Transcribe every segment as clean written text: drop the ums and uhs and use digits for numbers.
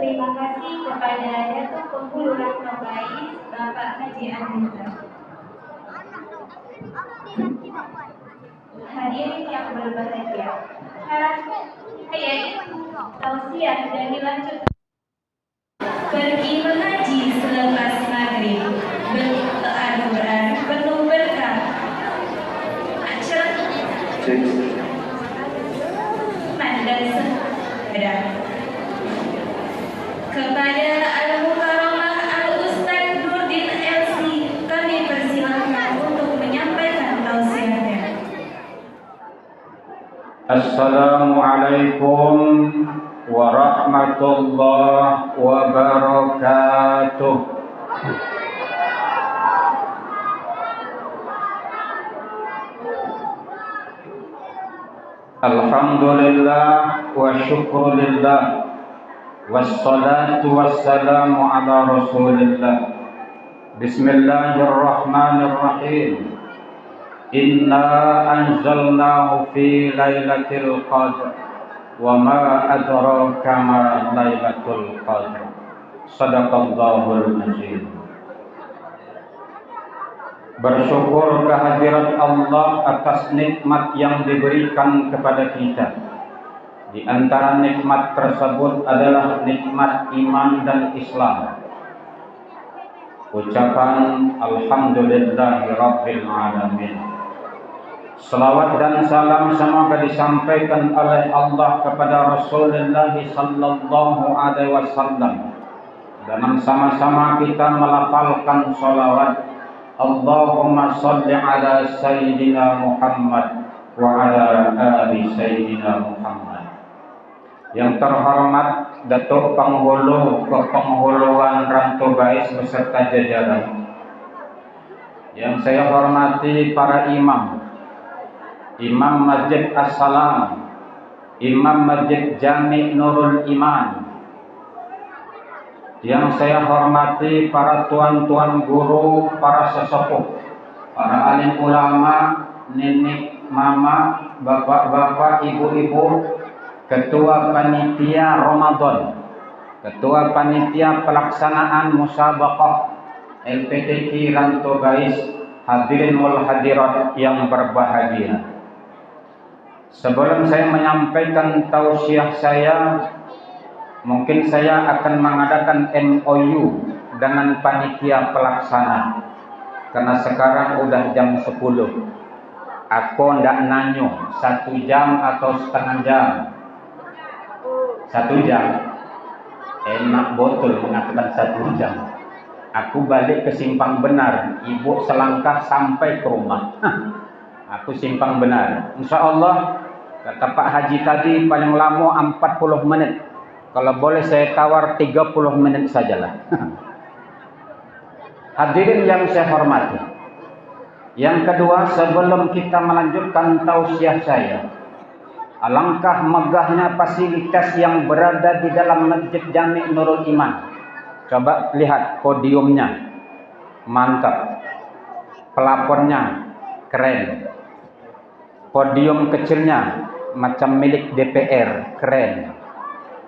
Terima kasih kepada Datuk Penghulu Ratna Bais, Bapak Haji Andika. Hadirin yang berbahagia, saya tausiah dan dilanjutkan pergi mengaji selepas maghrib, Al-Quran penuh berkah. Dan sepeda kepada Al-Mukarramah Al-Ustaz Nurdin LC, kami persilahkan untuk menyampaikan tausiahnya. Assalamualaikum warahmatullahi wabarakatuh. Alhamdulillah wa syukrulillah wassalatu wassalamu ala rasulillah. Bismillahirrahmanirrahim. Inna anzalnahu fi lailatul qadr wa ma adraka ma lailatul qadr. Shadaqallahul azim. Bersyukur kehadirat Allah atas nikmat yang diberikan kepada kita. Di antara nikmat tersebut adalah nikmat iman dan Islam. Ucapan Alhamdulillahi Rabbil Alamin. Salawat dan salam semoga disampaikan oleh Allah kepada Rasulullah sallallahu alaihi wasallam. Dan sama-sama kita melafalkan salawat Allahumma salli ala Sayyidina Muhammad wa ala ali Sayyidina Muhammad. Yang terhormat Datuk Penghulu Kepenghuluan Rantau Bais beserta jajaran. Yang saya hormati para imam, Imam Masjid As-Salam, Imam Masjid Jami' Nurul Iman. Yang saya hormati para tuan-tuan guru, para sesepuh, para alim ulama, nenek, mama, bapak-bapak, ibu-ibu, ketua panitia Ramadan, ketua panitia pelaksanaan musabaqah LPTQ Rantau Bais, hadirin wal hadirat yang berbahagia. Sebelum saya menyampaikan tausiah saya, mungkin saya akan mengadakan MOU dengan panitia pelaksana. Karena sekarang udah jam 10. Aku ndak nanyo 1 jam atau setengah jam. 1 jam. Enak betul mengatakan 1 jam. Aku balik ke Simpang Benar. Ibu selangkah sampai ke rumah. Aku Simpang Benar. Insya Allah, kata Pak Haji tadi paling lama 40 menit. Kalau boleh saya tawar 30 menit sajalah. Hadirin yang saya hormati. Yang kedua, sebelum kita melanjutkan tausiah saya, alangkah megahnya fasilitas yang berada di dalam Masjid Jami' Nurul Iman. Coba lihat podiumnya. Mantap. Pelapornya keren. Podium kecilnya macam milik DPR, keren.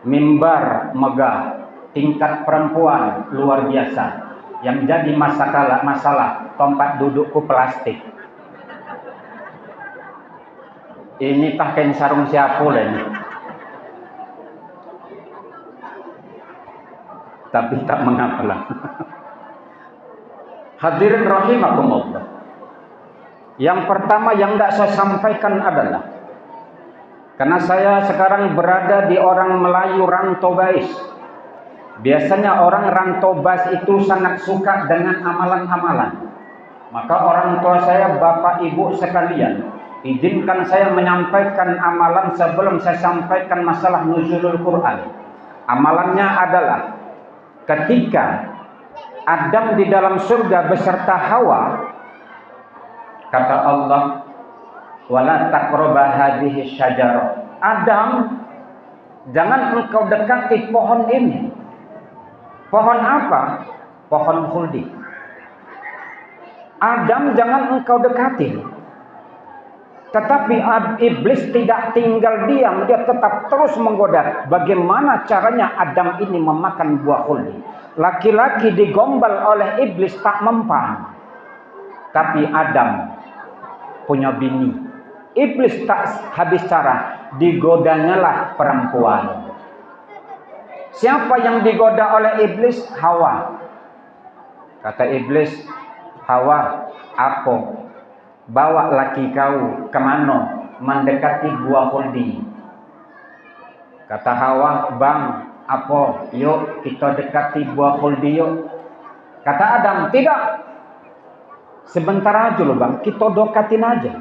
Mimbar megah, tingkat perempuan luar biasa. Yang jadi masalah tempat dudukku plastik. Ini pakai sarung siapa ini? Tapi tak mengapalah. Hadirin rahimakumullah. Yang pertama yang tidak saya sampaikan adalah, karena saya sekarang berada di orang Melayu Rantau Bais. Biasanya orang Rantau Bais itu sangat suka dengan amalan-amalan. Maka orang tua saya, bapak ibu sekalian, izinkan saya menyampaikan amalan sebelum saya sampaikan masalah nuzulul Quran. Amalannya adalah ketika Adam di dalam surga beserta Hawa, kata Allah, wala taqraba hadhihi syajarah. Adam, jangan engkau dekati pohon ini. Pohon apa? Pohon khuldi. Adam, jangan engkau dekati. Tetapi iblis tidak tinggal diam, dia tetap terus menggoda. Bagaimana caranya Adam ini memakan buah khuldi? Laki-laki digombal oleh iblis tak mempan. Tapi Adam punya bini. Iblis tak habis cara, digodanya lah perempuan. Siapa yang digoda oleh iblis? Hawa. Kata iblis, Hawa, aku bawa laki kau kemana mendekati buah khuldi. Kata Hawa, bang, apa? Yuk kita dekati buah khuldi yuk. Kata Adam, tidak. Sebentar aja loh bang, kita dokatin aja.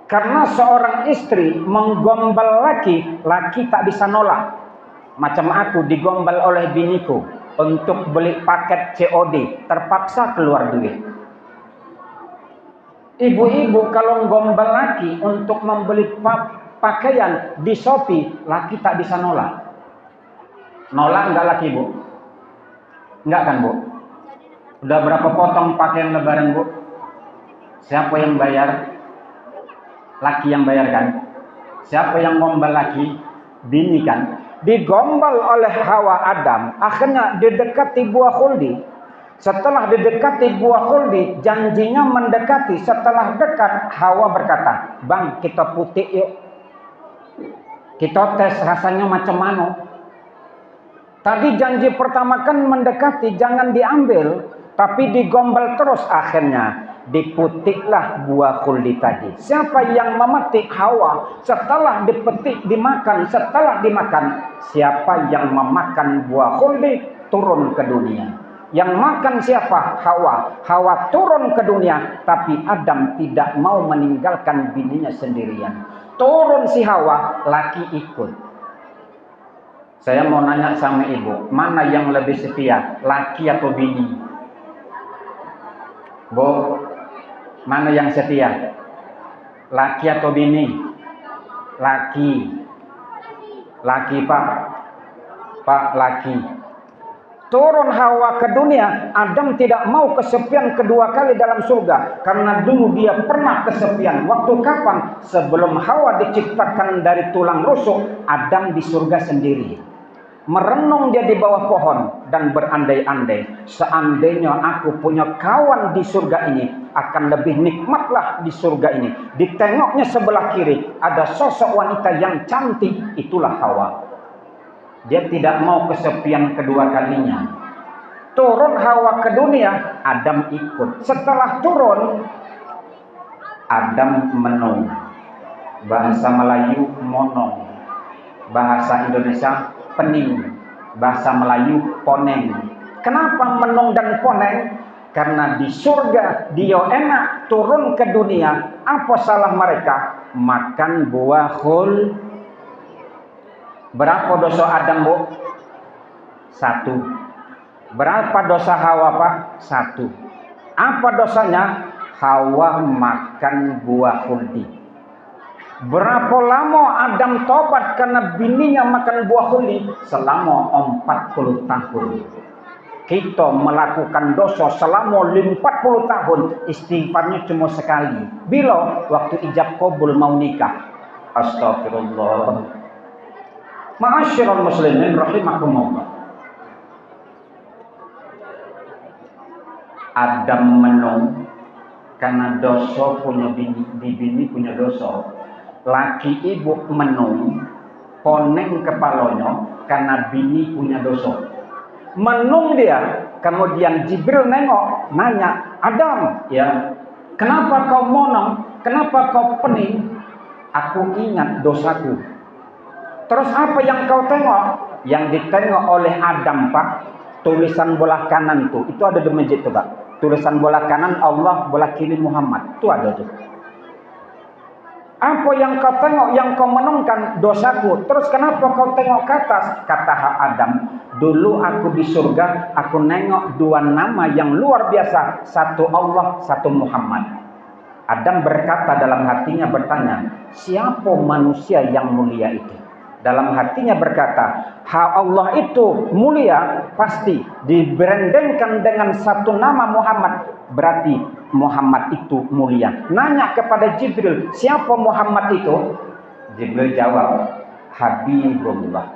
Karena seorang istri menggombal laki, laki tak bisa nolak. Macam aku digombal oleh biniku untuk beli paket COD, terpaksa keluar duit. Ibu-ibu kalau gombal laki untuk membeli pakaian di Shopee, laki tak bisa nolak. Nolak enggak laki bu? Enggak kan bu? Udah berapa potong pakaian lebaran bu? Siapa yang bayar? Laki yang bayar kan? Siapa yang gombal laki? Bini kan? Digombal oleh Hawa Adam, akhirnya didekati buah khuldi. Setelah didekati buah khuldi, janjinya mendekati. Setelah dekat, Hawa berkata, bang kita putih yuk, kita tes rasanya macam mana. Tadi janji pertama kan mendekati, jangan diambil, tapi digombal terus. Akhirnya diputiklah buah khuldi tadi. Siapa yang memetik? Hawa. Setelah dipetik, dimakan. Setelah dimakan, siapa yang memakan buah khuldi turun ke dunia. Yang makan siapa? Hawa. Hawa turun ke dunia, tapi Adam tidak mau meninggalkan bininya sendirian. Turun si Hawa, laki ikut. Saya mau nanya sama ibu, mana yang lebih setia, laki atau bini? Bu, mana yang setia? Laki atau bini? Laki. Laki pak. Pak laki. Turun Hawa ke dunia, Adam tidak mau kesepian kedua kali dalam surga. Karena dulu dia pernah kesepian. Waktu kapan? Sebelum Hawa diciptakan dari tulang rusuk, Adam di surga sendiri. Merenung dia di bawah pohon dan berandai-andai. Seandainya aku punya kawan di surga ini, akan lebih nikmatlah di surga ini. Ditengoknya sebelah kiri, ada sosok wanita yang cantik, itulah Hawa. Dia tidak mau kesepian kedua kalinya. Turun Hawa ke dunia, Adam ikut. Setelah turun, Adam menung. Bahasa Melayu monong. Bahasa Indonesia pening. Bahasa Melayu poneng. Kenapa menung dan poneng? Karena di surga dia enak, turun ke dunia. Apa salah mereka? Makan buah khuldi. Berapa dosa Adam bu? 1. Berapa dosa Hawa pak? 1. Apa dosanya? Hawa makan buah khuldi. Berapa lama Adam tobat karena bininya makan buah khuldi? Selama 40 tahun. Kita melakukan dosa selama 40 tahun, istighfarnya cuma sekali. Bila? Waktu ijab qabul mau nikah. Astagfirullah. Ma'asyiral muslimin rahimakumullah. Adam menung karena dosa punya bini punya dosa. Laki ibu menung poneng kepalanya karena bini punya dosa. Menung dia, kemudian Jibril nengok, nanya, Adam, ya, kenapa kau monong? Kenapa kau pening? Aku ingat dosaku. Terus apa yang kau tengok? Yang ditengok oleh Adam pak, tulisan bola kanan tuh, itu ada di masjid tuh pak. Tulisan bola kanan Allah, bola kiri Muhammad, itu ada tuh. Apa yang kau tengok, yang kau menungkan? Dosaku. Terus kenapa kau tengok ke atas? Kata Adam, dulu aku di surga, aku nengok 2 nama yang luar biasa, satu Allah, satu Muhammad. Adam berkata dalam hatinya, bertanya, siapa manusia yang mulia itu? dalam hatinya berkata, Allah itu mulia, pasti diberendengkan dengan satu nama Muhammad, berarti Muhammad itu mulia. Nanya kepada Jibril, siapa Muhammad itu? Jibril jawab, Habibullah.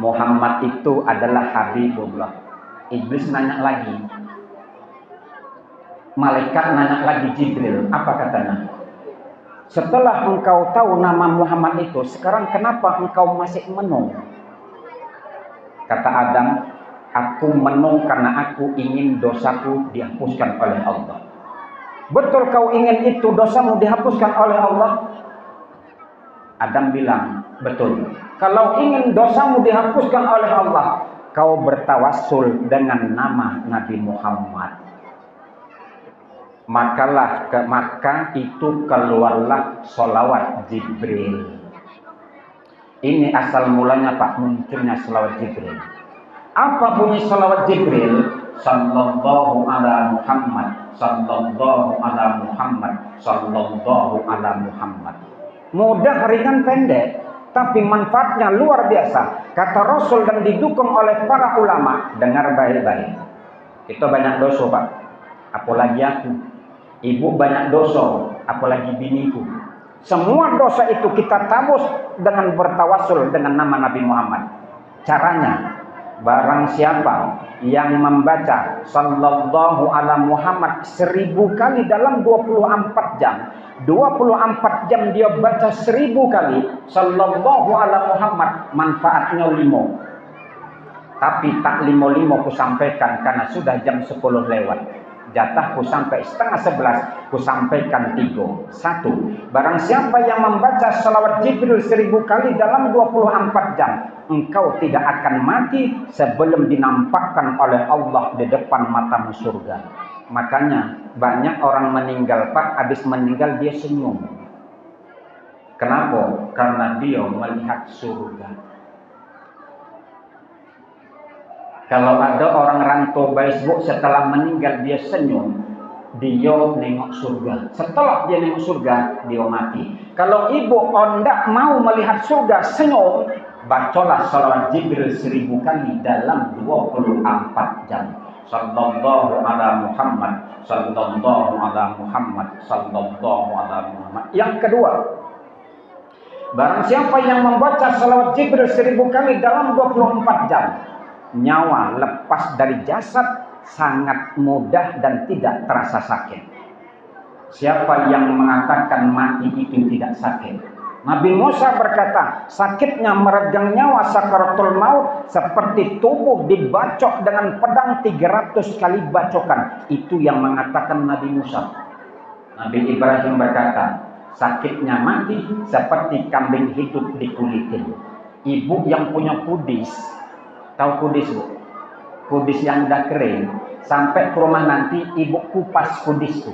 Muhammad itu adalah Habibullah. Iblis nanya lagi, malaikat nanya lagi Jibril, apa katanya? Setelah engkau tahu nama Muhammad itu, sekarang kenapa engkau masih menung? Kata Adam, aku menung karena aku ingin dosaku dihapuskan oleh Allah. Betul kau ingin itu dosamu dihapuskan oleh Allah? Adam bilang, betul. Kalau ingin dosamu dihapuskan oleh Allah, kau bertawassul dengan nama Nabi Muhammad. Maka itu keluarlah sholawat Jibril. Ini asal mulanya Pak, munculnya sholawat Jibril. Apa bunyi sholawat Jibril? Sallallahu ala Muhammad, sallallahu ala Muhammad, sallallahu ala Muhammad. Mudah, ringan, pendek, tapi manfaatnya luar biasa. Kata Rasul dan didukung oleh para ulama. Dengar baik-baik. Kita banyak dosa Pak, apalagi aku. Ibu banyak dosa, apalagi biniku. Semua dosa itu kita tabus dengan bertawassul dengan nama Nabi Muhammad. Caranya, barang siapa yang membaca sallallahu ala Muhammad 1000 kali dalam 24 jam, 24 jam dia baca 1000 kali sallallahu ala Muhammad, manfaatnya 5. Tapi tak 5 ku sampaikan karena sudah jam 10 lewat. Jatahku sampai setengah 11, ku sampaikan 3. 1. Barang siapa yang membaca salawat Jibril 1000 kali dalam 24 jam, engkau tidak akan mati sebelum dinampakkan oleh Allah di depan matamu surga. Makanya banyak orang meninggal Pak, habis meninggal dia senyum. Kenapa? Karena dia melihat surga. Kalau ada orang rantau Facebook setelah meninggal dia senyum, dia nengok surga. Setelah dia nengok surga, dia mati. Kalau ibu ondak mau melihat surga senyum, bacalah salawat Jibril 1000 kali dalam 24 jam. Sallallahu ala Muhammad, sallallahu ala Muhammad, sallallahu ala Muhammad. Yang kedua, barang siapa yang membaca salawat Jibril 1000 kali dalam 24 jam, nyawa lepas dari jasad sangat mudah dan tidak terasa sakit. Siapa yang mengatakan mati itu tidak sakit? Nabi Musa berkata, sakitnya meregang nyawa sakaratul maut seperti tubuh dibacok dengan pedang 300 kali bacokan. Itu yang mengatakan Nabi Musa. Nabi Ibrahim berkata, sakitnya mati seperti kambing hidup dikulitin. Ibu yang punya kudis, tahu kudis Bu? Kudis yang udah kering, sampai ke rumah nanti ibu kupas kudis itu.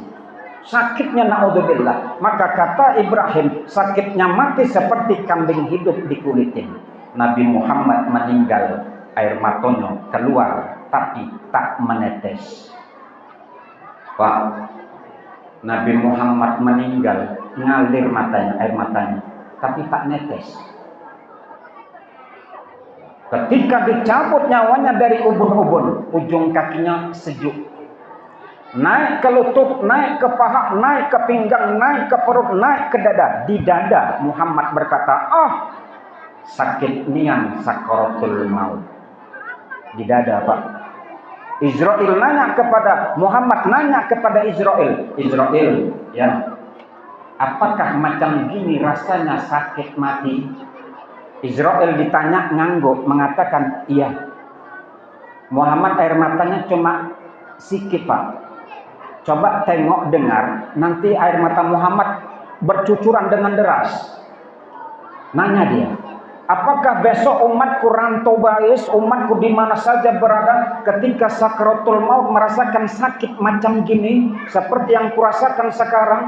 Sakitnya naudzubillah. Maka kata Ibrahim, sakitnya mati seperti kambing hidup dikulitin. Nabi Muhammad meninggal, air matanya keluar tapi tak menetes. Pak, Nabi Muhammad meninggal, ngalir matanya, air matanya, tapi tak netes. Ketika dicabut nyawanya dari ubun-ubun, ujung kakinya sejuk. Naik ke lutut, naik ke paha, naik ke pinggang, naik ke perut, naik ke dada. Di dada Muhammad berkata, sakit nian sakaratul maut. Di dada Pak. Israel nanya kepada Muhammad, nanya kepada Israel, ya, apakah macam gini rasanya sakit mati? Israel ditanya ngangguk, mengatakan iya. Muhammad air matanya cuma sikit Pak. Coba tengok, dengar, nanti air mata Muhammad bercucuran dengan deras. Nanya dia, apakah besok umatku rantau bais, umatku di mana saja berada, ketika sakaratul maut merasakan sakit macam gini, seperti yang kurasakan sekarang?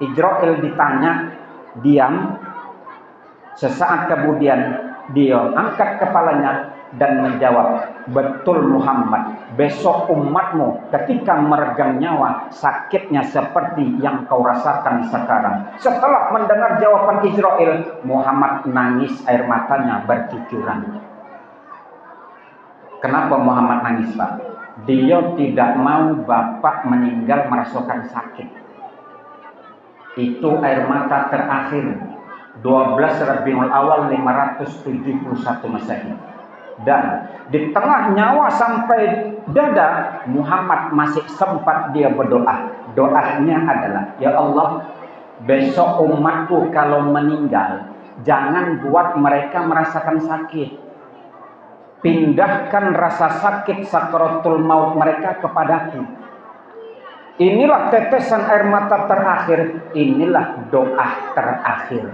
Israel ditanya, diam. Sesaat kemudian dia angkat kepalanya dan menjawab, betul Muhammad, besok umatmu ketika meregang nyawa sakitnya seperti yang kau rasakan sekarang. Setelah mendengar jawaban Israel, Muhammad nangis, air matanya bercucuran. Kenapa Muhammad nangis, Pak? Dia tidak mau bapak meninggal merasakan sakit. Itu air mata terakhir 12 Rabiul Awal 571 Masehi. Dan di tengah nyawa sampai dada, Muhammad masih sempat dia berdoa. Doanya adalah, ya Allah, besok umatku kalau meninggal, jangan buat mereka merasakan sakit. Pindahkan rasa sakit sakaratul maut mereka kepadaku. Inilah tetesan air mata terakhir, inilah doa terakhir.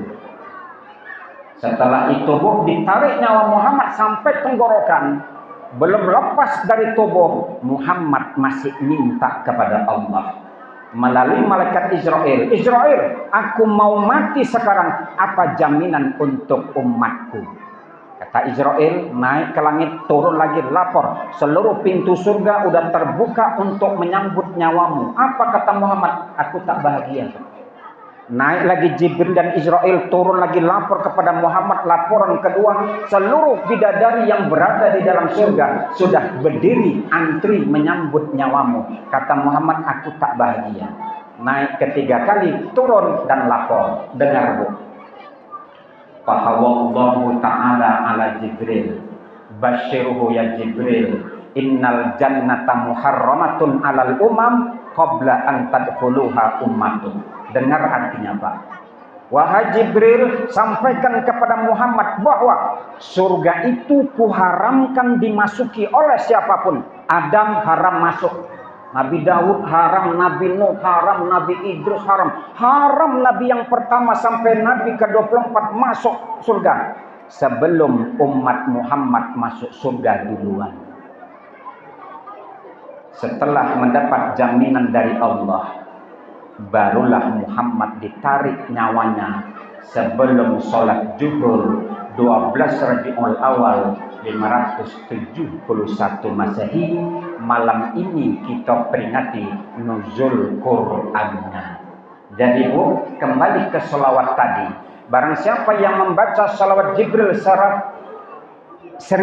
Setelah itu ditarik nyawa Muhammad sampai tenggorokan. Belum lepas dari tubuh, Muhammad masih minta kepada Allah melalui malaikat Israel. Israel, aku mau mati sekarang, apa jaminan untuk umatku? Kata Israel, naik ke langit, turun lagi, lapor. Seluruh pintu surga udah terbuka untuk menyambut nyawamu. Apa kata Muhammad? Aku tak bahagia. Naik lagi Jibril dan Israel, turun lagi, lapor kepada Muhammad. Laporan kedua, seluruh bidadari yang berada di dalam surga sudah berdiri antri menyambut nyawamu. Kata Muhammad, aku tak bahagia. Naik ketiga kali, turun dan lapor. Dengar, Bu. Fahawallahu ta'ala ala Jibril, basyiruhu ya Jibril, innal jannata muharramatun alal umam qabla an tadkhuluha ummatun. Dengar artinya, Pak. Wahai Jibril, sampaikan kepada Muhammad bahwa surga itu kuharamkan dimasuki oleh siapapun. Adam haram masuk, Nabi Daud haram, Nabi Nuh haram, Nabi Idris haram. Haram Nabi yang pertama sampai Nabi ke-24 masuk surga. Sebelum umat Muhammad masuk surga duluan. Setelah mendapat jaminan dari Allah, barulah Muhammad ditarik nyawanya sebelum sholat zuhur 12 Rabiul Awal 571 Masehi. Malam ini kita peringati nuzul Qur'annya. Jadi Bu, kembali ke sholawat tadi. Barang siapa yang membaca sholawat Jibril 1000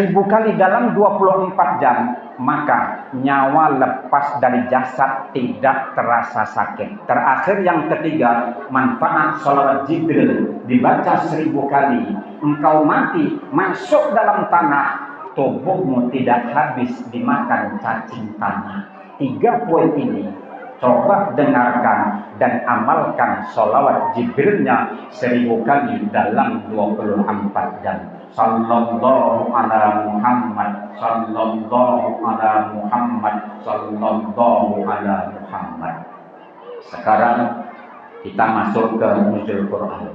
kali dalam 24 jam, maka nyawa lepas dari jasad, tidak terasa sakit. Terakhir yang ketiga, manfaat sholawat Jibril dibaca 1000 kali. Engkau mati, masuk dalam tanah, tubuhmu tidak habis dimakan cacing tanah. 3 poin ini coba dengarkan dan amalkan sholawat Jibrilnya 1000 kali dalam 24 jam. Sallallahu ala Muhammad, sallallahu ala Muhammad, sallallahu ala Muhammad. Sekarang kita masuk ke nuzul Quran.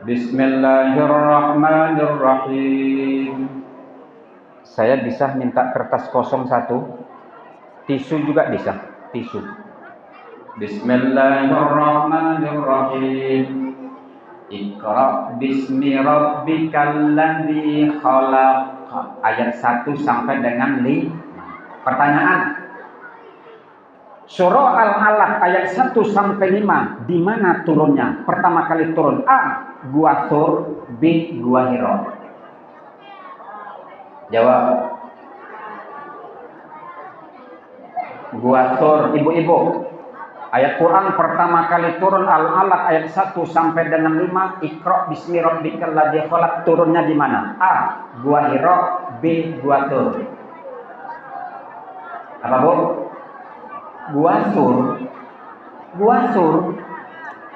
Bismillahirrahmanirrahim. Saya bisa minta kertas kosong 1, tisu juga bisa, tisu. Bismillahirrahmanirrahim. Iqra bismi rabbikal ladzi khalaq. Ayat 1 sampai dengan 5. Pertanyaan. Surah Al-Alaq ayat 1 sampai 5 di mana turunnya? Pertama kali turun A, Gua Tur, B, Gua Hira. Jawab. Gua Tur, ibu-ibu. Ayat Quran pertama kali turun Al-Alaq ayat 1 sampai dengan 5. Iqra bismi rabbikal ladzi khalaq, turunnya di mana? A, Gua Hira, B, Gua Tur. Apa, Bu? Gua Tur. Gua Tur.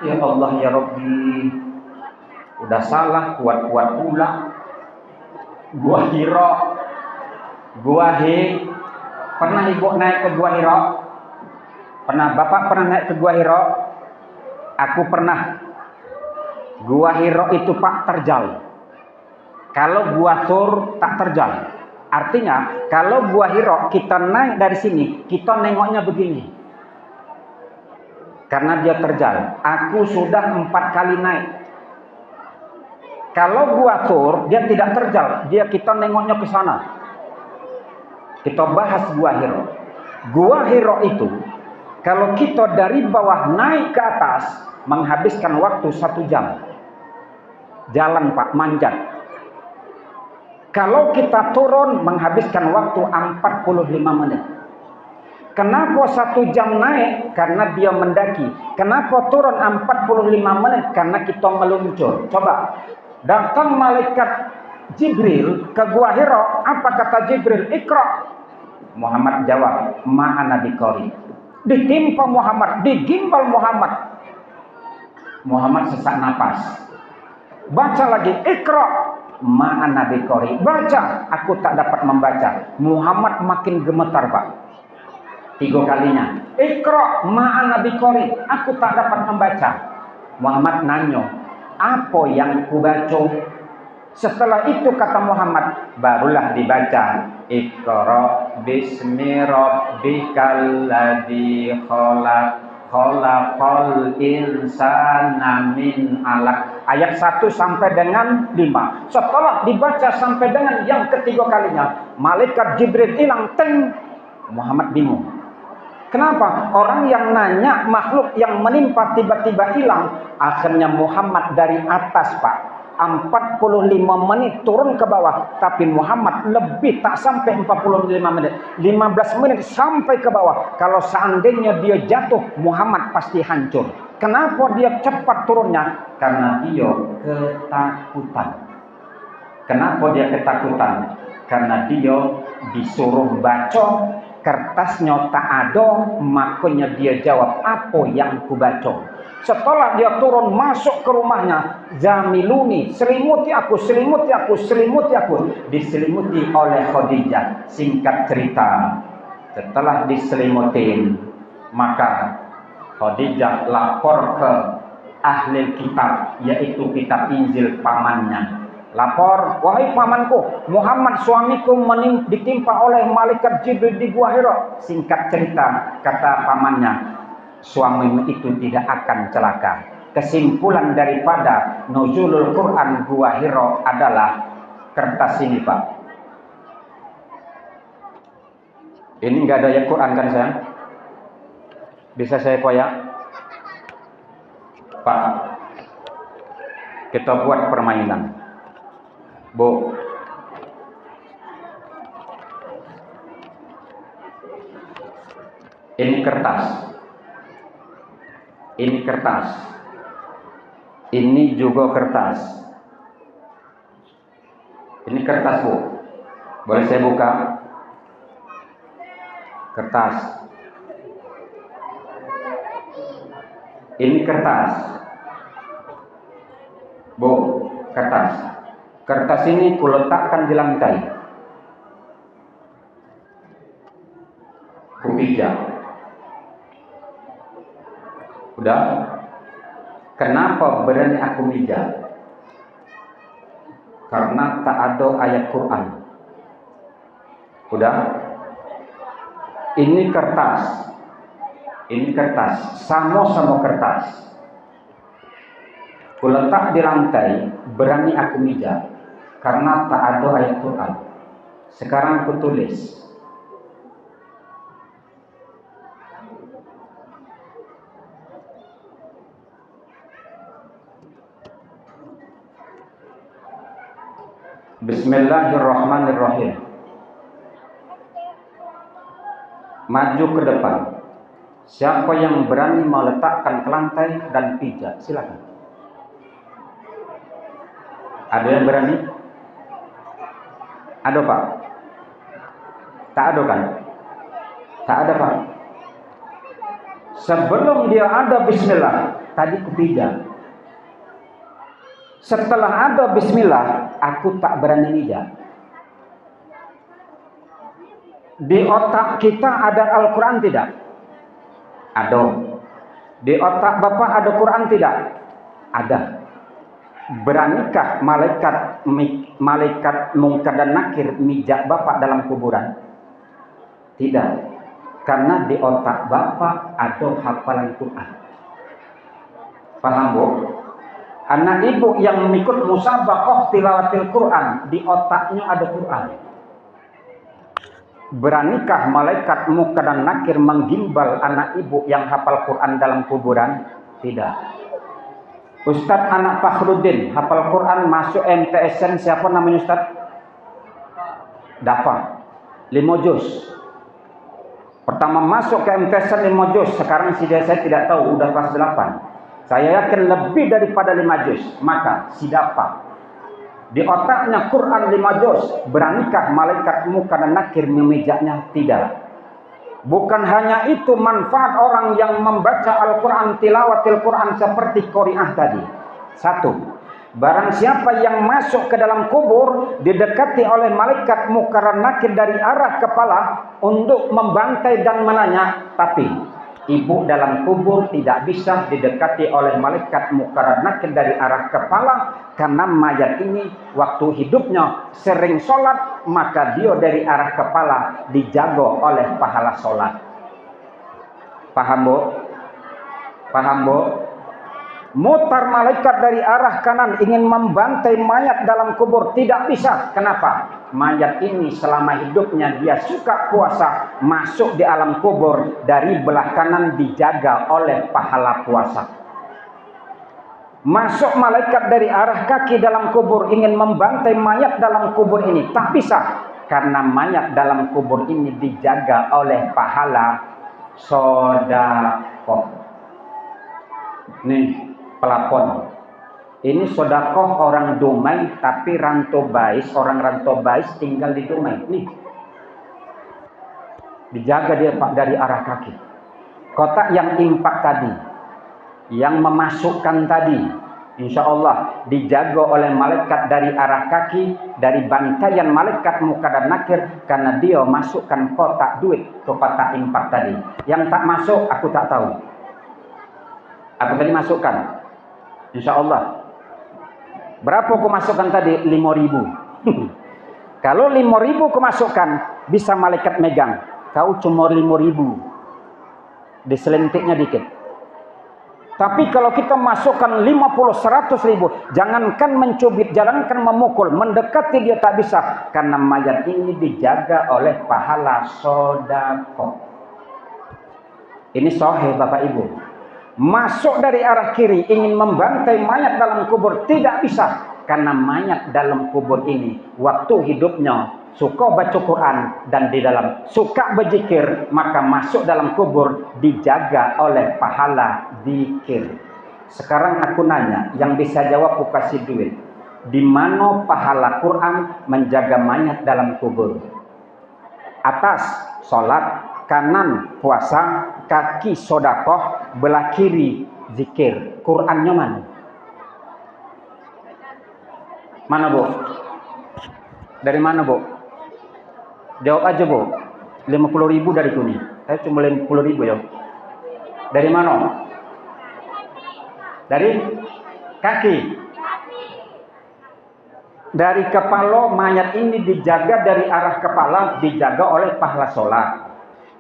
Ya Allah ya Rabbi. Udah salah, kuat-kuat pula. Gua Hira. Gua He. Pernah ibu naik ke Gua Hira? Pernah? Bapak pernah naik ke Gua Hira? Aku pernah. Gua Hira itu Pak terjal. Kalau Gua Tur tak terjal. Artinya kalau Gua Hira kita naik dari sini, kita nengoknya begini. Karena dia terjal. Aku sudah 4 kali naik. Kalau Gua Tur, dia tidak terjal, kita nengoknya ke sana. Kita bahas Gua Hiro. Gua Hiro itu, kalau kita dari bawah naik ke atas, menghabiskan waktu 1 jam. Jalan Pak, manjat. Kalau kita turun, menghabiskan waktu 45 menit. Kenapa 1 jam naik? Karena dia mendaki. Kenapa turun 45 menit? Karena kita meluncur. Coba, datang malaikat Jibril ke Gua Hiro. Apa kata Jibril? Iqra. Muhammad jawab, ma'ana biqari. Ditimpa Muhammad, digimbal Muhammad. Muhammad sesak napas. Baca lagi, Iqra. Ma'ana biqari. Baca, aku tak dapat membaca. Muhammad makin gemetar Pak. 3 kalinya. Iqra ma'ana biqari. Aku tak dapat membaca. Muhammad nanya, apa yang kubaca? Setelah itu kata Muhammad, barulah dibaca, Iqra bismi rabbikal ladzi khalaq, khalaqal insana min 'alaq. Ayat 1 sampai dengan 5. Setelah dibaca sampai dengan yang ketiga kalinya, malaikat Jibril hilang, teng. Muhammad bingung. Kenapa? Orang yang nanya, makhluk yang menimpa tiba-tiba hilang. Akhirnya Muhammad dari atas Pak, 45 menit turun ke bawah. Tapi Muhammad lebih, tak sampai 45 menit, 15 menit sampai ke bawah. Kalau seandainya dia jatuh, Muhammad pasti hancur. Kenapa dia cepat turunnya? Karena dia ketakutan. Kenapa dia ketakutan? Karena dia disuruh baca, kertasnya tak ada, makanya dia jawab, apa yang kubaca? Setelah dia turun masuk ke rumahnya, zamiluni, selimuti aku, selimuti aku, selimuti aku. Diselimuti oleh Khadijah. Singkat cerita, setelah diselimutin, maka Khadijah lapor ke ahli kitab, yaitu kitab Injil pamannya. Lapor, wahai pamanku, Muhammad suamiku ditimpa oleh malaikat Jibril di Gua Hiro. Singkat cerita, kata pamannya, suamimu itu tidak akan celaka. Kesimpulan daripada nuzulul Quran Gua Hiro adalah kertas ini Pak. Ini nggak ada ayat Quran kan sayang? Bisa saya koyak? Pak, kita buat permainan. Bu, ini kertas, ini kertas, ini juga kertas, ini kertas Bu, boleh saya buka? Kertas, ini kertas, Bu, kertas. Kertas ini kuletakkan di lantai, kupijak. Udah? Kenapa berani aku mijak? Karena tak ada ayat Quran. Udah? Ini kertas, sama-sama kertas. Kuletak di lantai, berani aku mijak. Karena tak ada ayat Quran. Sekarang aku tulis. Bismillahirrahmanirrahim. Maju ke depan. Siapa yang berani meletakkan ke lantai dan pijak, silakan. Ada yang berani? Ada Pak? Tak ada kan? Tak ada Pak. Sebelum dia ada bismillah, tadi kupijak. Setelah ada bismillah, aku tak berani mijak. Di otak kita ada Al-Quran tidak? Ada. Di otak Bapak ada Quran tidak? Ada. Beranikah malaikat Munkar dan Nakir mijak Bapak dalam kuburan? Tidak. Karena di otak Bapak ada hafalan Quran. Paham Bu? Anak ibu yang mengikut musabaqah tilawatil Quran, di otaknya ada Quran. Beranikah malaikat munkar dan nakir menggimbal anak ibu yang hafal Quran dalam kuburan? Tidak. Ustadz anak Fakhruddin hafal Quran masuk MTSN, siapa namanya Ustadz? Dafa 5 juz. Pertama masuk ke MTSN 5 juz, sekarang saya tidak tahu udah kelas 8. Saya yakin lebih daripada 5 juz. Maka si Dafa di otaknya Quran 5 juz, beranikah malaikat munkar dan nakir memijaknya? Tidak. Bukan hanya itu, manfaat orang yang membaca Al-Quran, tilawatil Quran seperti qari'ah tadi. 1. Barang siapa yang masuk ke dalam kubur, didekati oleh malaikat munkar dan nakir dari arah kepala untuk membantai dan menanya. Tapi ibu dalam kubur tidak bisa didekati oleh malaikat munkar dan nakir dari arah kepala, karena mayat ini waktu hidupnya sering sholat, maka dia dari arah kepala dijaga oleh pahala sholat. Paham bu? Paham bu? Mutar malaikat dari arah kanan ingin membantai mayat dalam kubur, tidak bisa. Kenapa? Mayat ini selama hidupnya dia suka puasa, masuk di alam kubur dari belah kanan dijaga oleh pahala puasa. Masuk malaikat dari arah kaki dalam kubur ingin membantai mayat dalam kubur ini, tak bisa, karena mayat dalam kubur ini dijaga oleh pahala sedekah. Nih pelapon, ini sedekah orang Dumai, tapi rantau bais, orang rantau bais tinggal di Dumai. Nih dijaga dia Pak dari arah kaki. Kotak yang impak tadi, yang memasukkan tadi, insya Allah dijaga oleh malaikat dari arah kaki, dari bantaian malaikat munkar dan nakir, karena dia masukkan kotak duit ke kotak impak tadi. Yang tak masuk aku tak tahu. Aku tadi masukkan, insya Allah. Berapa aku masukkan tadi? 5.000. Kalau 5.000 aku masukkan, bisa malaikat megang. Kau cuma 5.000. Diselentiknya dikit. Tapi kalau kita masukkan 50-100 ribu, jangankan mencubit, jangankan memukul, mendekati dia tak bisa, karena mayat ini dijaga oleh pahala sedekah. Ini sahih Bapak Ibu. Masuk dari arah kiri ingin membantai mayat dalam kubur, tidak bisa, karena mayat dalam kubur ini waktu hidupnya suka baca Quran dan di dalam suka berzikir, maka masuk dalam kubur dijaga oleh pahala zikir. Sekarang aku nanya, yang bisa jawab aku kasih duit. Di mana pahala Quran menjaga mayat dalam kubur? Atas sholat, kanan puasa, kaki sedekah, belah kiri zikir. Qurannya mana? Mana bu? Dari mana bu? Jawab aja bu. 50.000 dari sini. Saya cuma 50.000 ya. Dari mana? Dari kaki. Dari kepala mayat ini dijaga dari arah kepala, dijaga oleh pahala sholat.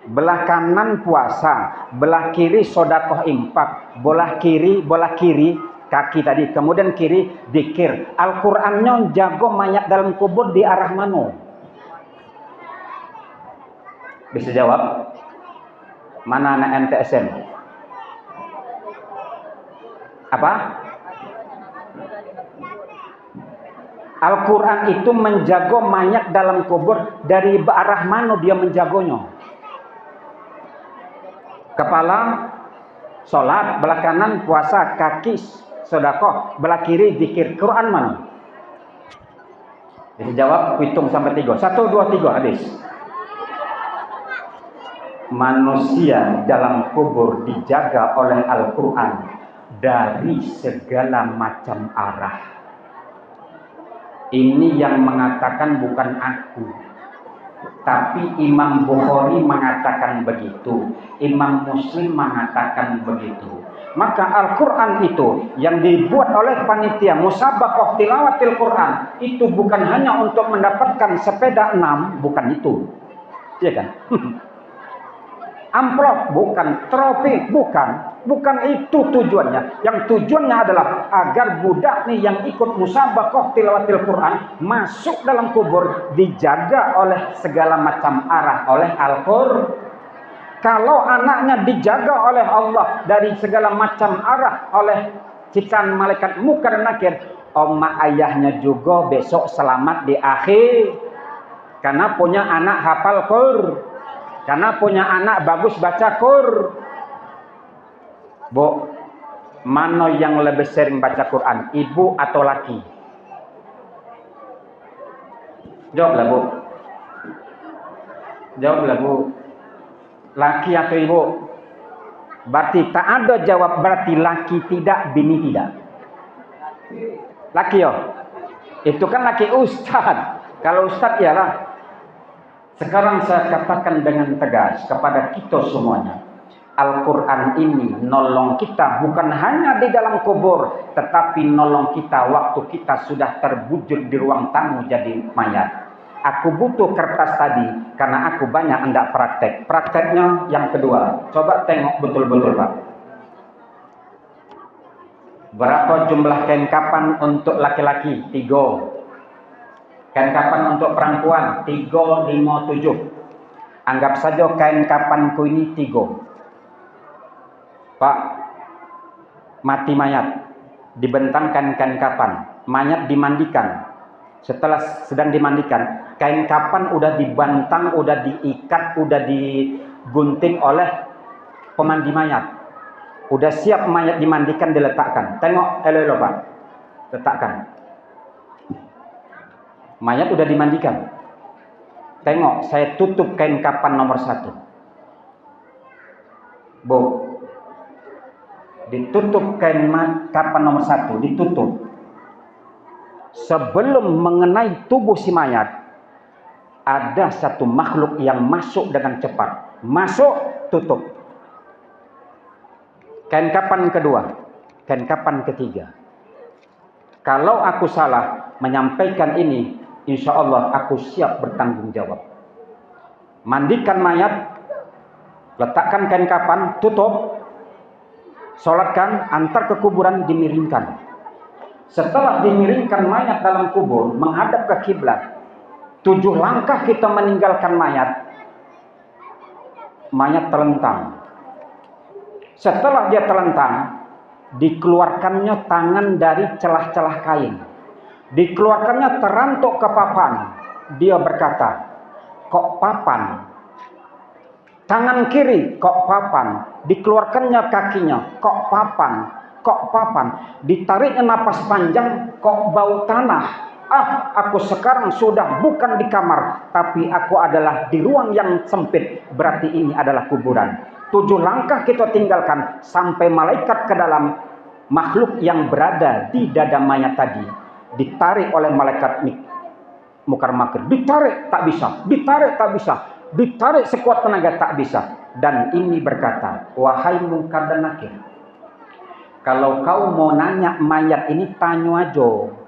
Belah kanan puasa, belah kiri sedekah infak, belah kiri kaki tadi, kemudian kiri zikir. Al-Qur'annya jago mayat dalam kubur di arah mana? Bisa jawab? Mana anak MTSN? Apa? Al-Quran itu menjaga mayat dalam kubur dari arah mana dia menjagonya? Kepala sholat, belah kanan puasa, kaki sedekah, belah kiri zikir. Quran mana? Bisa jawab, hitung sampai 3. 1, 2, 3 habis. Manusia dalam kubur dijaga oleh Al-Quran dari segala macam arah. Ini yang mengatakan bukan aku, tapi Imam Bukhari mengatakan begitu, Imam Muslim mengatakan begitu. Maka Al-Quran itu yang dibuat oleh panitia musabaqah tilawatil Quran itu bukan hanya untuk mendapatkan sepeda 6, bukan itu, iya kan? amplop, bukan, trofi, bukan itu tujuannya. Yang tujuannya adalah agar budak nih yang ikut musabaqah tilawatil Quran masuk dalam kubur dijaga oleh segala macam arah oleh Al-Qur'an. Kalau anaknya dijaga oleh Allah dari segala macam arah oleh ciptaan malaikat Munkar dan Nakir, oma ayahnya juga besok selamat di akhir, karena punya anak hafal Qur'an, karena punya anak bagus baca Qur'an. Bu, mana yang lebih sering baca Quran, ibu atau laki? Jawablah bu. Jawablah bu. Laki atau ibu? Berarti tak ada jawab, berarti laki tidak, bini tidak. Laki yo. Itu kan laki ustad. Kalau ustad ialah. Sekarang saya katakan dengan tegas kepada kita semuanya. Al-Quran ini nolong kita bukan hanya di dalam kubur, tetapi nolong kita waktu kita sudah terbujur di ruang tamu jadi mayat. Aku butuh kertas tadi karena aku banyak hendak praktek. Prakteknya yang kedua. Coba tengok betul-betul Pak. Berapa jumlah kain kapan untuk laki-laki? 3. Kain kapan untuk perempuan? 3, 5, 7. Anggap saja kain kapanku ini 3. Pak, mati mayat, dibentangkan kain kapan, mayat dimandikan. Setelah sedang dimandikan, kain kapan udah dibantang, udah diikat, udah digunting oleh pemandi mayat. Udah siap mayat dimandikan, diletakkan. Tengok, elo Pak, letakkan. Mayat udah dimandikan. Tengok, saya tutup kain kapan nomor 1. Bu, ditutup kain kapan nomor 1, ditutup. Sebelum mengenai tubuh si mayat, ada satu makhluk yang masuk dengan cepat. Masuk, tutup. Kain kapan kedua, kain kapan ketiga. Kalau aku salah menyampaikan ini, insya Allah aku siap bertanggung jawab. Mandikan mayat, letakkan kain kapan, tutup, sholatkan, antar ke kuburan, dimiringkan. Setelah dimiringkan mayat dalam kubur, menghadap ke kiblat, 7 langkah kita meninggalkan mayat, mayat terlentang. Setelah dia terlentang, dikeluarkannya tangan dari celah-celah kain. Dikeluarkannya terantuk ke papan. Dia berkata, kok papan? Tangan kiri, kok papan? Dikeluarkannya kakinya, kok papan? Kok papan? Ditariknya napas panjang, kok bau tanah? Aku sekarang sudah bukan di kamar, tapi aku adalah di ruang yang sempit. Berarti ini adalah kuburan. 7 langkah kita tinggalkan sampai malaikat ke dalam makhluk yang berada di dada mayat tadi. Ditarik oleh malaikat Munkar Nakir. Ditarik tak bisa, ditarik tak bisa, ditarik sekuat tenaga tak bisa. Dan ini berkata, wahai Munkar dan Nakir, kalau kau mau nanya mayat ini, tanya aja.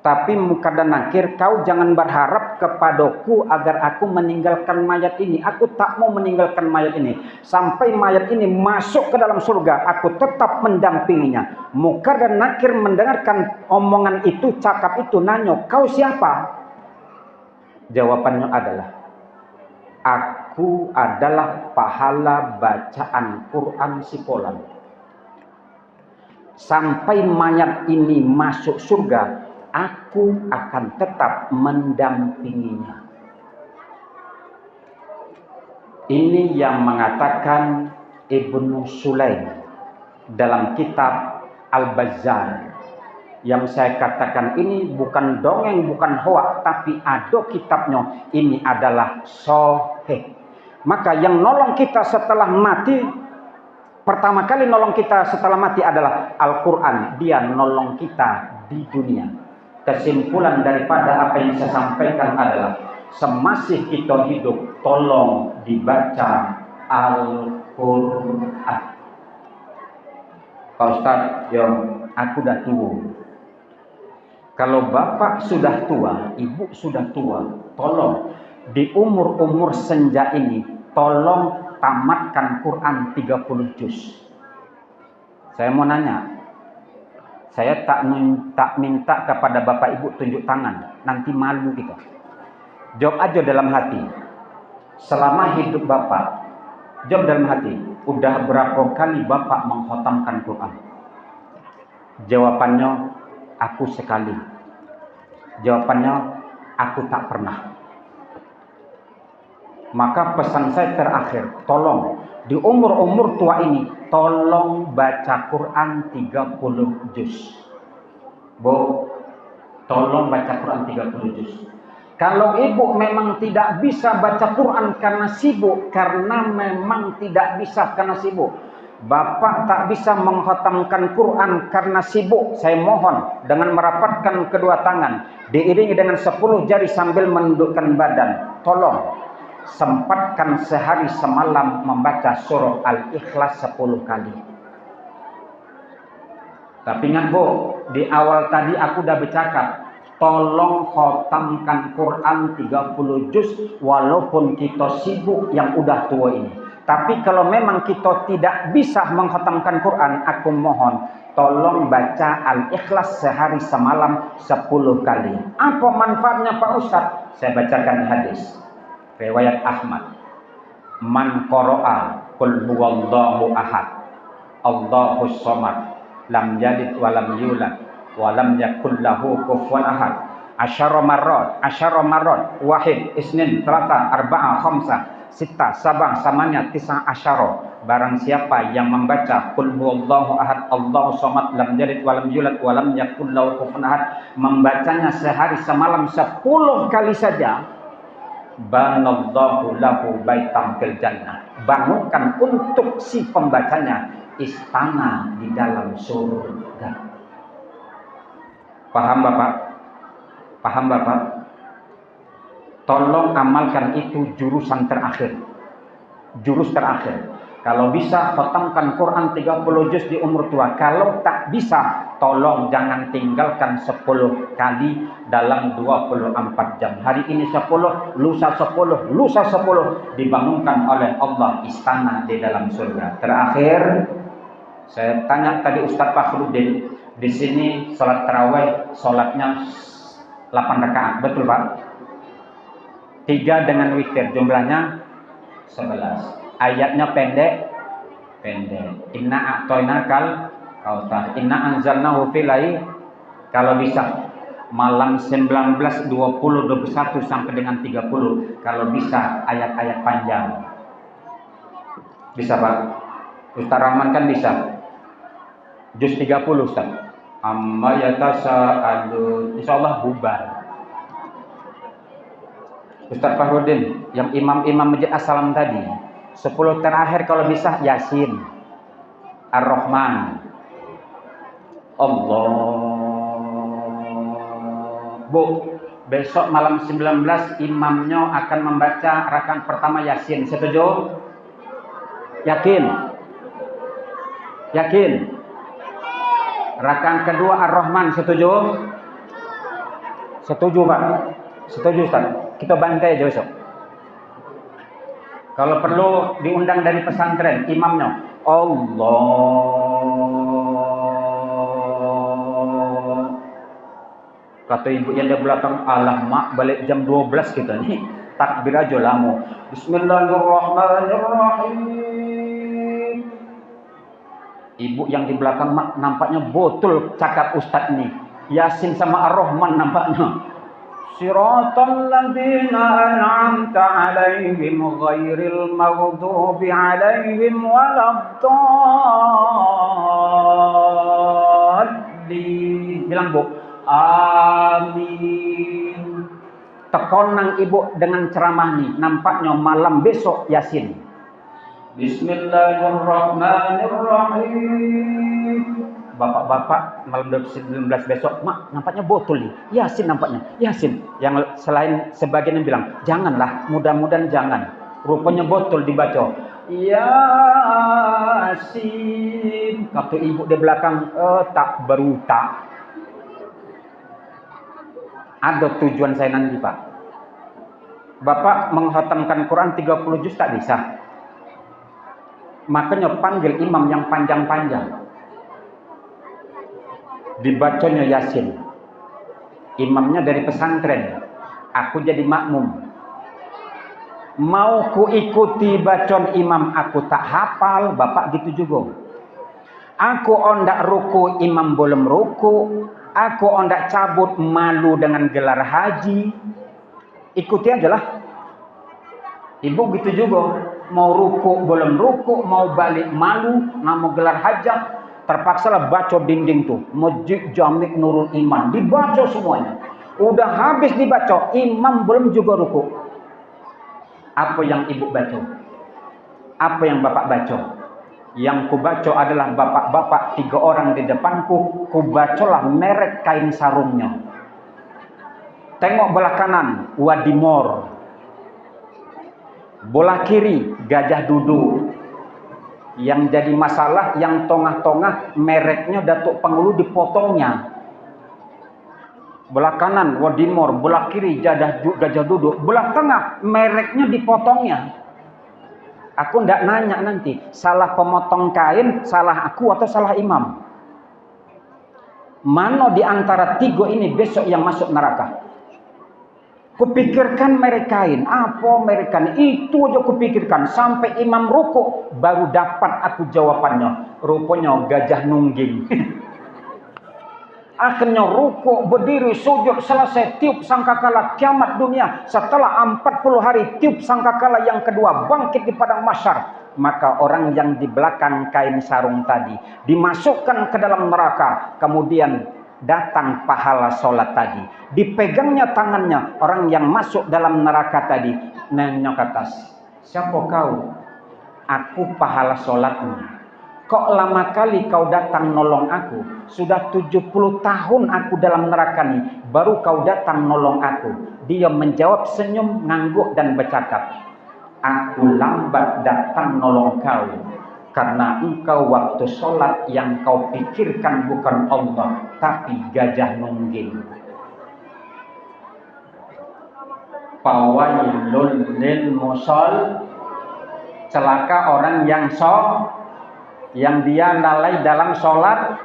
Tapi Munkar dan Nakir, kau jangan berharap kepadaku agar aku meninggalkan mayat ini. Aku tak mau meninggalkan mayat ini. Sampai mayat ini masuk ke dalam surga, aku tetap mendampinginya. Munkar dan Nakir mendengarkan omongan itu, cakap itu, nanya, kau siapa? Jawabannya adalah, aku adalah pahala bacaan Quran si Polan. Sampai mayat ini masuk surga, aku akan tetap mendampinginya. Ini yang mengatakan Ibnu Sulaim dalam kitab Al-Bazzar. Yang saya katakan ini bukan dongeng, bukan hoak, tapi ada kitabnya. Ini adalah sahih. Maka yang nolong kita setelah mati, pertama kali nolong kita setelah mati adalah Al-Quran. Dia nolong kita di dunia. Kesimpulan daripada apa yang saya sampaikan adalah, semasih kita hidup, tolong dibaca Al-Quran. Pak Ustaz, aku dah tua. Kalau bapak sudah tua, ibu sudah tua, tolong di umur-umur senja ini, tolong tamatkan Quran 30 juz. Saya mau nanya, saya tak minta kepada Bapak Ibu tunjuk tangan, nanti malu kita. Jawab aja dalam hati. Selama hidup Bapak, jawab dalam hati, udah berapa kali Bapak mengkhatamkan Quran? Jawabannya, aku sekali. Jawabannya, aku tak pernah. Maka pesan saya terakhir, tolong di umur-umur tua ini, tolong baca Quran 30 juz. Bu, tolong baca Quran 30 juz. Kalau ibu memang tidak bisa baca Quran karena sibuk, karena memang tidak bisa karena sibuk, Bapak tak bisa mengkhatamkan Quran karena sibuk, saya mohon dengan merapatkan kedua tangan, diiringi dengan 10 jari sambil menundukkan badan, tolong sempatkan sehari semalam membaca surah Al-Ikhlas 10 kali. Tapi ingat Bu, di awal tadi aku udah bercakap, tolong khatamkan Quran 30 juz walaupun kita sibuk yang udah tua ini. Tapi kalau memang kita tidak bisa mengkhatamkan Quran, aku mohon tolong baca Al-Ikhlas sehari semalam 10 kali. Apa manfaatnya Pak Ustadz? Saya bacakan hadis riwayat Ahmad. Man qara'a qul huwallahu ahad, Allahus samad, lam yalid wa lam yulad wa lam yakul lahu kufuwan ahad. Asyara marrat, wahid, isnin, thalatha, arba'a, khamsa, sitta, sabah, samanya, tis'a, asyara. Barang siapa yang membaca qul huwallahu ahad, Allahus samad, lam yalid wa lam yulad wa lam yakul lahu kufuwan ahad, membacanya sehari semalam 10 kali saja, banallahu lahu baitam fil jannah, bangunkan untuk si pembacanya istana di dalam surga. Paham Bapak? Paham Bapak? Tolong amalkan itu jurusan terakhir. Jurus terakhir. Kalau bisa khatamkan Quran 30 juz di umur tua. Kalau tak bisa, tolong jangan tinggalkan 10 kali dalam 24 jam. Hari ini 10, lusa 10, lusa 10 dibangunkan oleh Allah istana di dalam surga. Terakhir, saya tanya tadi Ustadz Fakhrudin, di sini sholat tarawih, sholatnya 8 rakaat, betul Pak? 3 dengan witir, jumlahnya 11. Ayatnya pendek. Inna a'toinakal kautsar, inna anzalnahu fil lail. Kalau bisa malam 19, 20, 21 sampai dengan 30. Kalau bisa ayat-ayat panjang. Bisa Pak? Ustaz Rahman kan bisa. Juz 30 Ustaz. Amma yatasa'alun. Insyaallah bubar. Ustaz Fakhrudin, yang imam-imam Masjid As-Salam tadi, 10 terakhir kalau bisa Yasin, Ar-Rahman, Allah. Bu, besok malam 19 imamnya akan membaca rakaat pertama Yasin. Setuju? Yakin? Yakin? Rakaat kedua Ar-Rahman. Setuju? Setuju Pak? Setuju Ustaz? Kita bantai aja besok. Kalau perlu diundang dari pesantren, imamnya Allah. Kata ibu yang di belakang, alah mak balik jam 12 kita nih. Takbir aja lama. Bismillahirrahmanirrahim. Ibu yang di belakang mak nampaknya betul cakap Ustadz nih. Yasin sama Ar-Rahman nampaknya. Siratal ladzina an'amta 'alaihim ghairil maghdubi 'alaihim waladdallin. Bilang Bu, amin. Tekonang ibu dengan ceramah nih, nampaknya malam besok Yasin. Bismillahirrahmanirrahim. Bapak-bapak malam 19 besok, mak nampaknya botol nih. Yasin nampaknya. Yasin. Yang selain sebagian yang bilang, janganlah, mudah-mudahan jangan. Rupanya botol dibaca. Yasin. Kata ibu di belakang, tak berutak. Ada tujuan saya nanti Pak. Bapak menghatamkan Quran 30 juz tak bisa. Makanya panggil imam yang panjang-panjang. Dibacanya Yasin. Imamnya dari pesantren. Aku jadi makmum. Mau ku ikuti bacaan imam aku tak hafal, bapak gitu juga. Aku ondak ruku, imam belum ruku. Aku ondak cabut, malu dengan gelar haji. Ikuti aja lah. Ibu gitu juga. Mau ruku, belum ruku. Mau balik, malu. Mau gelar hajat. Terpaksa lah baca dinding tuh. Masjid Jami' Nurul Iman. Dibaca semuanya. Udah habis dibaca. Imam belum juga ruku. Apa yang ibu baca? Apa yang bapak baca? Yang kubaca adalah bapak-bapak 3 orang di depanku. Kubacalah merek kain sarungnya. Tengok belah kanan, Wadimor. Bola kiri, Gajah Duduk. Yang jadi masalah, yang tengah-tengah mereknya Datuk Pangulu dipotongnya. Belah kanan, Wadimor. Bola kiri, Gajah Duduk. Belah tengah, mereknya dipotongnya. Aku ndak nanya nanti, salah pemotong kain, salah aku atau salah imam. Mana di antara 3 ini besok yang masuk neraka? Kupikirkan merek kain, apa merek kain? Itu aja kupikirkan. Sampai imam ruku, baru dapat aku jawabannya. Rupanya gajah nungging. Akhirnya ruku, berdiri, sujud, selesai, tiup sangkakala kiamat dunia. Setelah 40 hari tiup sangkakala yang kedua, bangkit di padang mahsyar. Maka orang yang di belakang kain sarung tadi dimasukkan ke dalam neraka. Kemudian datang pahala sholat tadi. Dipegangnya tangannya orang yang masuk dalam neraka tadi. Nengok ke atas. Siapa kau? Aku pahala sholatmu. Kok lama kali kau datang nolong aku? Sudah 70 tahun aku dalam neraka nih. Baru kau datang nolong aku. Dia menjawab senyum, ngangguk dan bercakap. Aku lambat datang nolong kau. Karena engkau waktu sholat yang kau pikirkan bukan Allah. Tapi gajah nungging. Fawailul lil musol. Celaka orang yang dia lalai dalam sholat.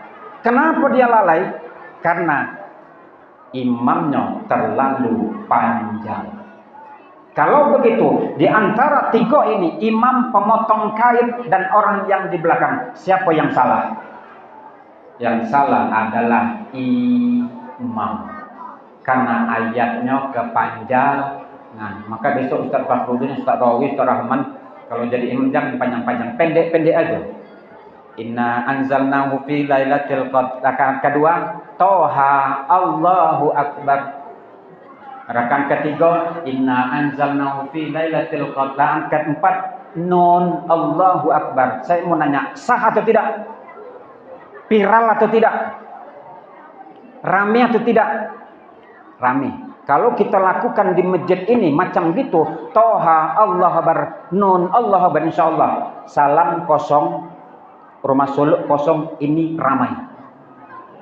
Kenapa dia lalai? Karena imamnya terlalu panjang. Kalau begitu, di antara 3 ini, imam, pemotong kain, dan orang yang di belakang, siapa yang salah? Yang salah adalah imam. Karena ayatnya kepanjangan. Maka besok Ustaz Fakhrudin, Ustaz Rawi, Ustaz Rahman, kalau jadi imam jangan panjang-panjang, pendek-pendek aja. Inna anzalnahu fi lailatul qadr. Rakaat kedua, Toha, Allahu Akbar. Rakaat ketiga, Inna anzalnahu fi lailatul qadr. Rakaat keempat, Nun, Allahu Akbar. Saya mau nanya, sah atau tidak? Viral atau tidak? Rame atau tidak? Rame. Kalau kita lakukan di masjid ini macam gitu, Toha, Allahu Akbar, Nun, Allahu Akbar, insyaallah salam kosong. Rumah suluk kosong, ini ramai.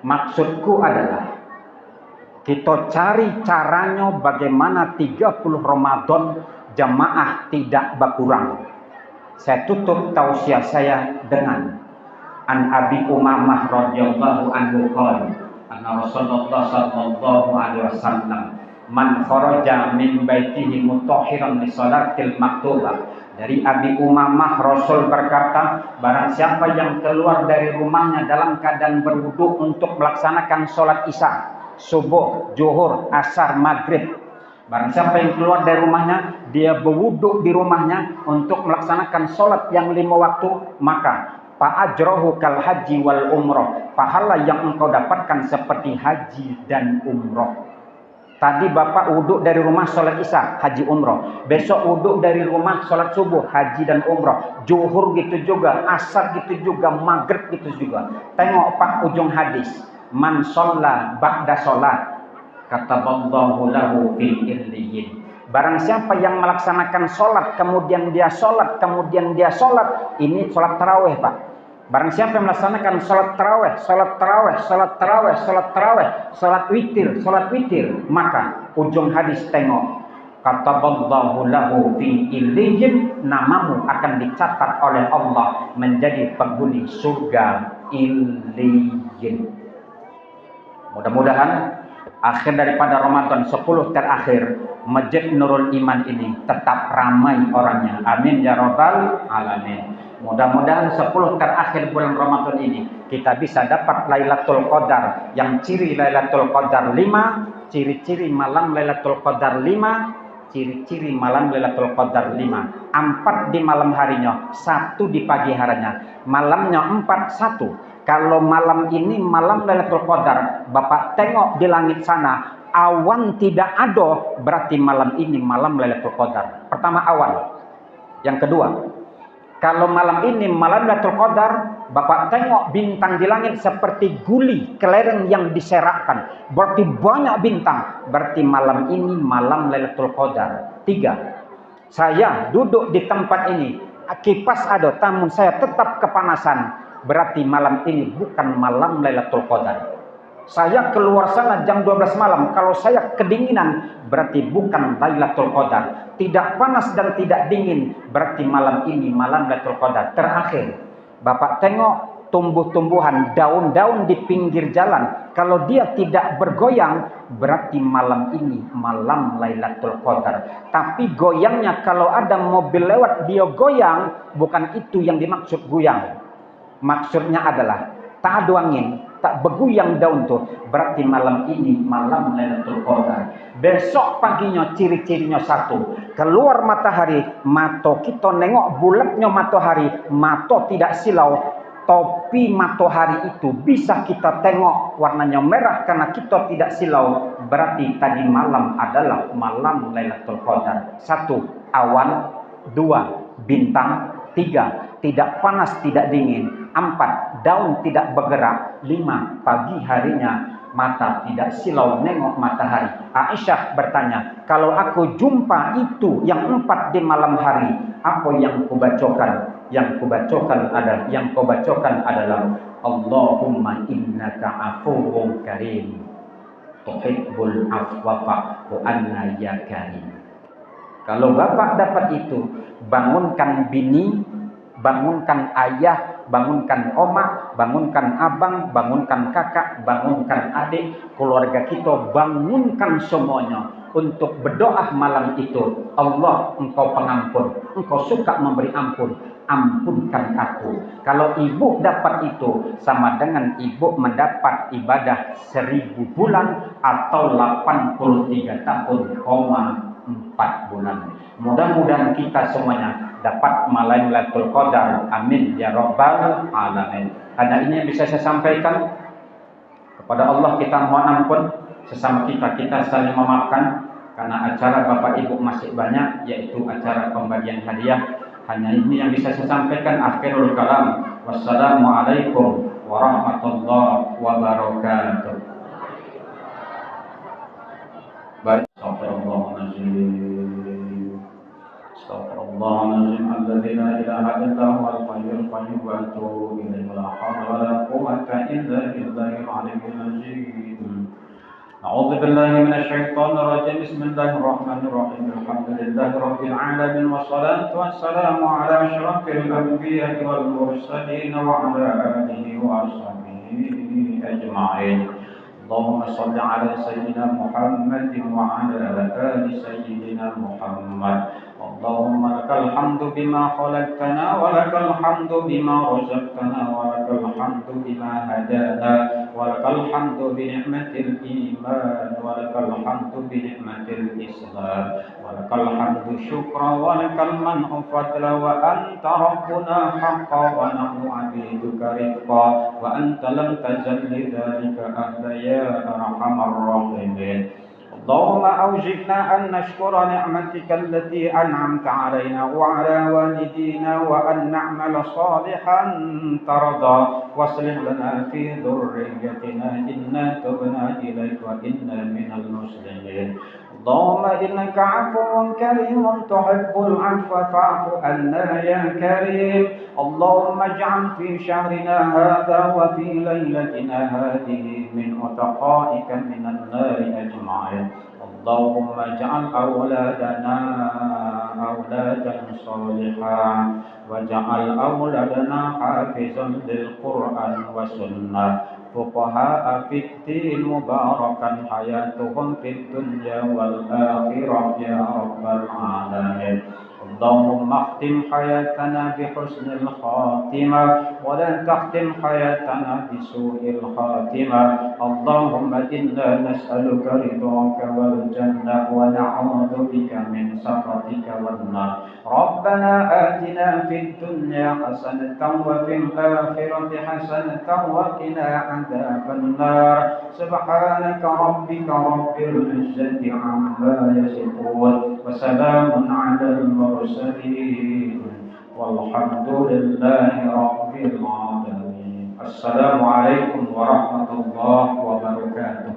Maksudku adalah kita cari caranya bagaimana 30 Ramadan jamaah tidak berkurang. Saya tutup tausiah saya dengan An Abi Umamah radhiyallahu anhu qala anna Rasulullah sallallahu alaihi wasallam man kharaja min baitihi mutahhiran li salatil maktubah. Dari Abi Umamah Rasul berkata, barang siapa yang keluar dari rumahnya dalam keadaan berwudu untuk melaksanakan sholat isya, subuh, zuhur, asar, maghrib. Barang siapa yang keluar dari rumahnya, dia berwudu di rumahnya untuk melaksanakan sholat yang 5 waktu, maka fa'ajrohu kal haji wal umroh. Pahala yang engkau dapatkan seperti haji dan umroh. Tadi bapak wuduk dari rumah sholat isya, haji umroh. Besok wuduk dari rumah sholat subuh, haji dan umroh. Zuhur gitu juga, asar gitu juga, maghrib gitu juga. Tengok pak ujung hadis. Man sholla ba'da sholat, kataballahu lahu fil illiyin. Barang siapa yang melaksanakan sholat, kemudian dia sholat, ini sholat taraweh pak. Barang siapa yang melaksanakan sholat taraweh, sholat witir, maka ujung hadis tengok kataballahu lahu fi illiyin, namamu akan dicatat oleh Allah menjadi penghuni surga Illiyin. Mudah-mudahan akhir daripada Ramadan 10 terakhir Masjid Nurul Iman ini tetap ramai orangnya. Amin ya rabbal alamin. Mudah-mudahan 10 terakhir bulan Ramadan ini kita bisa dapat Lailatul Qadar. Yang ciri Lailatul Qadar 5, ciri-ciri malam Lailatul Qadar 5, ciri-ciri malam Lailatul Qadar 5. 4 di malam harinya, 1 di pagi harinya. Malamnya 4, 1. Kalau malam ini malam Lailatul Qadar, Bapak tengok di langit sana, awan tidak ada, berarti malam ini malam Lailatul Qadar. Pertama awan. Yang kedua, kalau malam ini malam Lailatul Qadar, Bapak tengok bintang di langit seperti guli kelereng yang diserakkan, berarti banyak bintang, berarti malam ini malam Lailatul Qadar. 3, saya duduk di tempat ini, kipas ada, namun saya tetap kepanasan, berarti malam ini bukan malam Lailatul Qadar. Saya keluar sana jam 12 malam, kalau saya kedinginan, berarti bukan Lailatul Qadar. Tidak panas dan tidak dingin, berarti malam ini malam Lailatul Qadar. Terakhir, Bapak tengok tumbuh-tumbuhan, daun-daun di pinggir jalan, kalau dia tidak bergoyang, berarti malam ini malam Lailatul Qadar. Tapi goyangnya, kalau ada mobil lewat dia goyang, bukan itu yang dimaksud goyang. Maksudnya adalah tak ada angin, tak bergoyang daun tuh, berarti malam ini malam Lailatul Qadar. Besok paginya ciri-cirinya 1, keluar matahari, mata kita nengok bulatnya matahari, mata tidak silau, topi matahari itu bisa kita tengok warnanya merah karena kita tidak silau, berarti tadi malam adalah malam Lailatul Qadar. 1, awan. 2, bintang. 3, tidak panas tidak dingin. 4, daun tidak bergerak. 5, pagi harinya mata tidak silau nengok matahari. Aisyah bertanya, kalau aku jumpa itu yang 4 di malam hari, apa yang kubacakan? Yang kubacakan adalah Allahumma innaka afuwwun karim tuhibbul afwa fa'fu anna ya karim. Kalau Bapak dapat itu, bangunkan bini, bangunkan ayah, bangunkan oma, bangunkan abang, bangunkan kakak, bangunkan adik, keluarga kita, bangunkan semuanya untuk berdoa malam itu. Allah, Engkau pengampun, Engkau suka memberi ampun, ampunkan aku. Kalau ibu dapat itu, sama dengan ibu mendapat ibadah 1000 bulan atau 83 tahun, 4 bulan. Mudah-mudahan kita semuanya dapat malam Lailatul Qadar. Amin ya rabbal alamin. Hanya ini yang bisa saya sampaikan. Kepada Allah kita mohon ampun, sesama kita saling memaafkan karena acara Bapak Ibu masih banyak, yaitu acara pembagian hadiah. Hanya ini yang bisa saya sampaikan. Akhirul kalam. Wassalamualaikum warahmatullahi wabarakatuh. Astaghfirullahaladzim alladzi la ilaha illa huwal hayyul qayyum wa atubu ilaihi la haula wa la quwwata illa billahil aliyyil azim. A'udzu billahi minasy syaithanir rajim. Bismillahirrahmanirrahim. Alhamdulillahi rabbil alamin wassalatu wassalamu ala asyrafil anbiya'i wal mursalin wa ala alihi wa ashabihi ajma'in. اللهم صل على سيدنا محمد وعلى آل سيدنا محمد. اللهم لك الحمد بما خلقتنا ولك الحمد بما رزقتنا ولك الحمد بما هدانا ولك الحمد بنعمة الإيمان ولك الحمد بنعمة الإسلام ولك الحمد شكرا ولك المنح فضلا وأنت ربنا حقا ونحن عبيدك رفقا وأنت لم تزل لذلك أهلا يا أرحم الراحمين. اللهم أوجبنا أن نشكر نعمتك التي أنعمت علينا وعلى والدينا وأن نعمل صالحا ترضى واصلح لنا في ذريتنا إنا تبنا إليك وإنا من المسلمين. اللهم إنك عفو كريم تحب العفو فاعف عنا يا كريم. اللهم اجعل في شهرنا هذا وفي ليلتنا هذه من عتقائك من النار أجمعين. اللهم اجعل أولادنا أولادا صالحا واجعل أولادنا حافظا للقرآن والسنة فقهاء في الدين مباركا حياتهم في الدنيا والآخرة يا رب العالمين. اللهم اختم حياتنا بحسن الخاتمة ولا تختم حياتنا بسوء الخاتمة. اللهم إنا نسألك رضاك والجنة ونعوذ بك من سخطك والنار. ربنا آتنا في الدنيا حسنة وفي الآخرة حسنة وقنا عذاب النار. سبحانك ربك رب العزة عما يصفون وسلام على المرسلين والحمد لله رب العالمين. السلام عليكم ورحمة الله وبركاته.